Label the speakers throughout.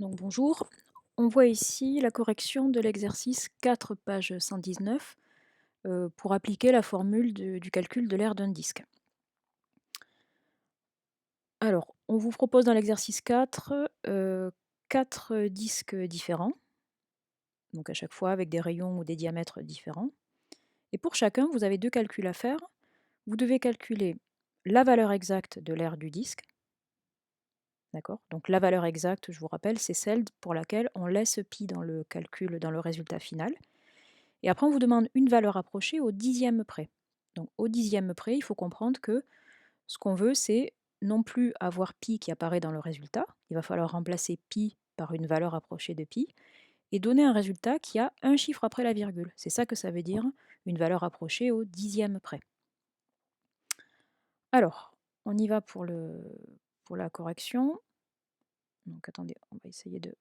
Speaker 1: Donc bonjour, on voit ici la correction de l'exercice 4, page 119, pour appliquer la formule du calcul de l'aire d'un disque. Alors, on vous propose dans l'exercice 4, 4 disques différents, donc à chaque fois avec des rayons ou des diamètres différents. Et pour chacun, vous avez 2 calculs à faire. Vous devez calculer la valeur exacte de l'aire du disque, d'accord? Donc la valeur exacte, je vous rappelle, c'est celle pour laquelle on laisse pi dans le calcul, dans le résultat final. Et après, on vous demande une valeur approchée au dixième près. Donc au dixième près, il faut comprendre que ce qu'on veut, c'est non plus avoir pi qui apparaît dans le résultat, il va falloir remplacer pi par une valeur approchée de pi, et donner un résultat qui a un chiffre après la virgule. C'est ça que ça veut dire, une valeur approchée au dixième près. Alors, on y va pour la correction. Donc attendez, on va essayer de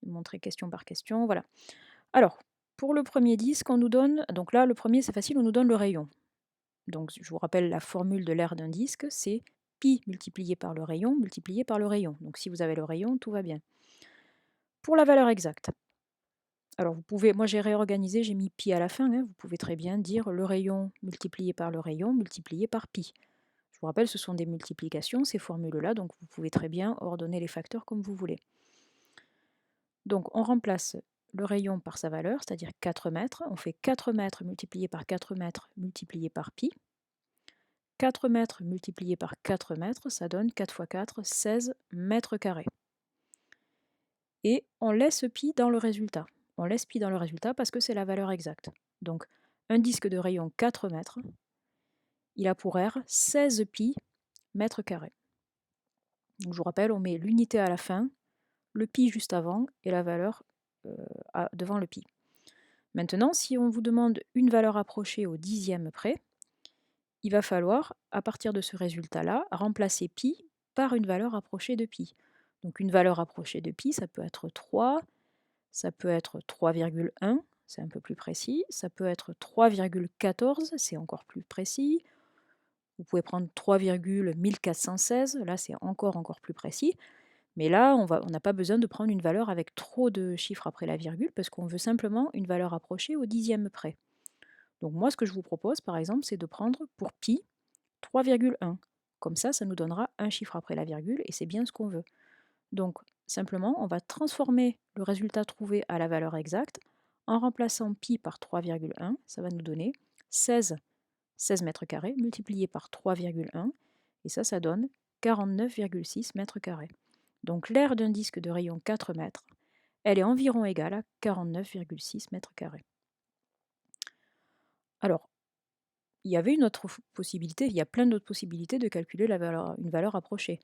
Speaker 1: montrer question par question. Voilà. Alors, pour le premier disque, on nous donne, donc là, le premier, c'est facile, on nous donne le rayon. Donc je vous rappelle la formule de l'aire d'un disque, c'est pi multiplié par le rayon multiplié par le rayon. Donc si vous avez le rayon, tout va bien. Pour la valeur exacte, alors vous pouvez, moi j'ai réorganisé, j'ai mis pi à la fin, hein, vous pouvez très bien dire le rayon multiplié par le rayon multiplié par pi. Je vous rappelle, ce sont des multiplications, ces formules-là, donc vous pouvez très bien ordonner les facteurs comme vous voulez. Donc on remplace le rayon par sa valeur, c'est-à-dire 4 mètres. On fait 4 mètres multiplié par 4 mètres multiplié par pi. 4 mètres multiplié par 4 mètres, ça donne 4 fois 4, 16 mètres carrés. Et on laisse pi dans le résultat. On laisse pi dans le résultat parce que c'est la valeur exacte. Donc un disque de rayon 4 mètres, il a pour aire 16 pi mètres carrés. Donc je vous rappelle, on met l'unité à la fin, le pi juste avant et la valeur devant le pi. Maintenant, si on vous demande une valeur approchée au dixième près, il va falloir, à partir de ce résultat-là, remplacer pi par une valeur approchée de pi. Donc une valeur approchée de pi, ça peut être 3, ça peut être 3,1, c'est un peu plus précis, ça peut être 3,14, c'est encore plus précis. Vous pouvez prendre 3,1416, là c'est encore plus précis. Mais là, on n'a pas besoin de prendre une valeur avec trop de chiffres après la virgule, parce qu'on veut simplement une valeur approchée au dixième près. Donc moi, ce que je vous propose, par exemple, c'est de prendre pour pi 3,1. Comme ça nous donnera un chiffre après la virgule, et c'est bien ce qu'on veut. Donc, simplement, on va transformer le résultat trouvé à la valeur exacte en remplaçant pi par 3,1. Ça va nous donner 16 mètres carrés multiplié par 3,1. Et ça donne 49,6 mètres carrés. Donc l'aire d'un disque de rayon 4 mètres, elle est environ égale à 49,6 mètres carrés. Alors, il y avait une autre possibilité, il y a plein d'autres possibilités de calculer une valeur approchée.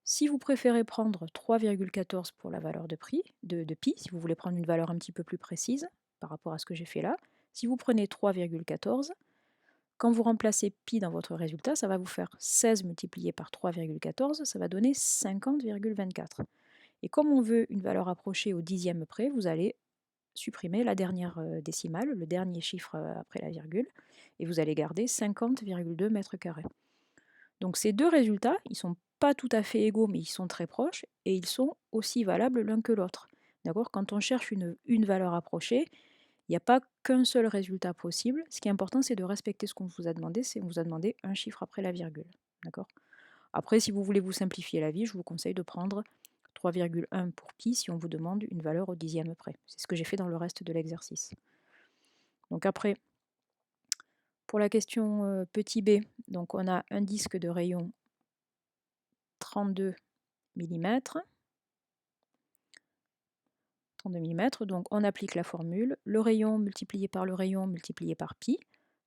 Speaker 1: Si vous préférez prendre 3,14 pour la valeur de pi, si vous voulez prendre une valeur un petit peu plus précise par rapport à ce que j'ai fait là, si vous prenez 3,14, quand vous remplacez pi dans votre résultat, ça va vous faire 16 multiplié par 3,14, ça va donner 50,24. Et comme on veut une valeur approchée au dixième près, vous allez supprimer la dernière décimale, le dernier chiffre après la virgule, et vous allez garder 50,2 mètres carrés. Donc ces deux résultats, ils ne sont pas tout à fait égaux, mais ils sont très proches, et ils sont aussi valables l'un que l'autre. D'accord? Quand on cherche une valeur approchée, il n'y a pas qu'un seul résultat possible. Ce qui est important, c'est de respecter ce qu'on vous a demandé, c'est qu'on vous a demandé un chiffre après la virgule. D'accord? Après, si vous voulez vous simplifier la vie, je vous conseille de prendre 3,1 pour pi si on vous demande une valeur au dixième près. C'est ce que j'ai fait dans le reste de l'exercice. Donc après, pour la question petit b, donc on a un disque de rayon 32 mm. 32 mm, donc on applique la formule, le rayon multiplié par le rayon multiplié par pi.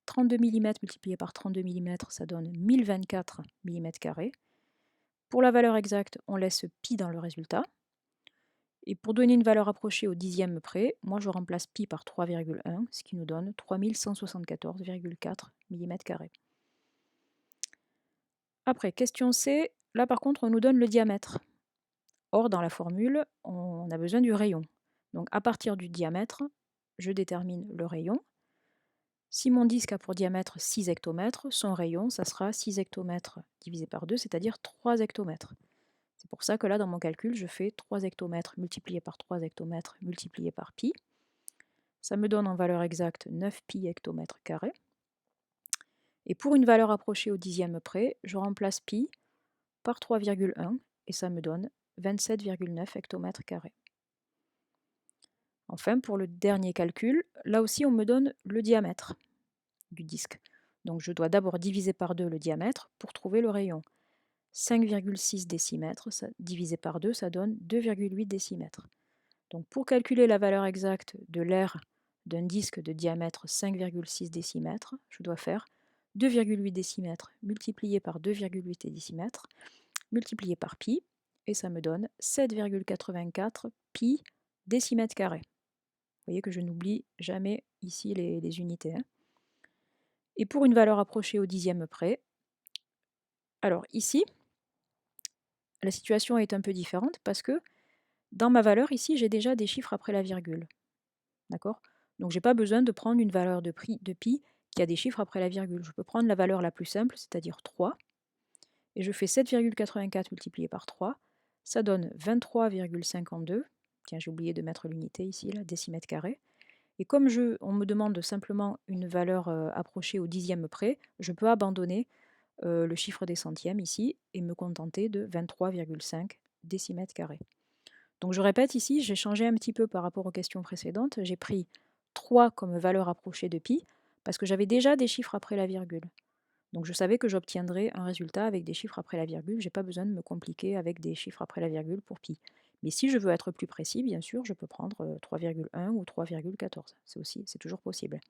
Speaker 1: 32 mm multiplié par 32 mm, ça donne 1024 mm². Pour la valeur exacte, on laisse pi dans le résultat. Et pour donner une valeur approchée au dixième près, moi je remplace pi par 3,1, ce qui nous donne 3174,4 mm². Après, question C, là par contre on nous donne le diamètre. Or dans la formule, on a besoin du rayon. Donc à partir du diamètre, je détermine le rayon. Si mon disque a pour diamètre 6 hectomètres, son rayon, ça sera 6 hectomètres divisé par 2, c'est-à-dire 3 hectomètres. C'est pour ça que là, dans mon calcul, je fais 3 hectomètres multiplié par 3 hectomètres multiplié par pi. Ça me donne en valeur exacte 9 pi hectomètres carrés. Et pour une valeur approchée au dixième près, je remplace pi par 3,1 et ça me donne 27,9 hectomètres carrés. Enfin, pour le dernier calcul, là aussi on me donne le diamètre du disque. Donc je dois d'abord diviser par 2 le diamètre pour trouver le rayon. 5,6 décimètres divisé par 2, ça donne 2,8 décimètres. Donc pour calculer la valeur exacte de l'aire d'un disque de diamètre 5,6 décimètres, je dois faire 2,8 décimètres multiplié par 2,8 décimètres multiplié par pi, et ça me donne 7,84 pi décimètre carré. Vous voyez que je n'oublie jamais ici les unités. Hein. Et pour une valeur approchée au dixième près, alors ici, la situation est un peu différente parce que dans ma valeur ici, j'ai déjà des chiffres après la virgule. D'accord? Donc je n'ai pas besoin de prendre une valeur de pi qui a des chiffres après la virgule. Je peux prendre la valeur la plus simple, c'est-à-dire 3, et je fais 7,84 multiplié par 3, ça donne 23,52. Tiens, j'ai oublié de mettre l'unité ici, là, décimètre carré. Et comme on me demande simplement une valeur approchée au dixième près, je peux abandonner le chiffre des centièmes ici et me contenter de 23,5 décimètres carrés. Donc je répète ici, j'ai changé un petit peu par rapport aux questions précédentes. J'ai pris 3 comme valeur approchée de pi parce que j'avais déjà des chiffres après la virgule. Donc je savais que j'obtiendrais un résultat avec des chiffres après la virgule. Je n'ai pas besoin de me compliquer avec des chiffres après la virgule pour pi. Mais si je veux être plus précis, bien sûr, je peux prendre 3,1 ou 3,14. C'est toujours possible.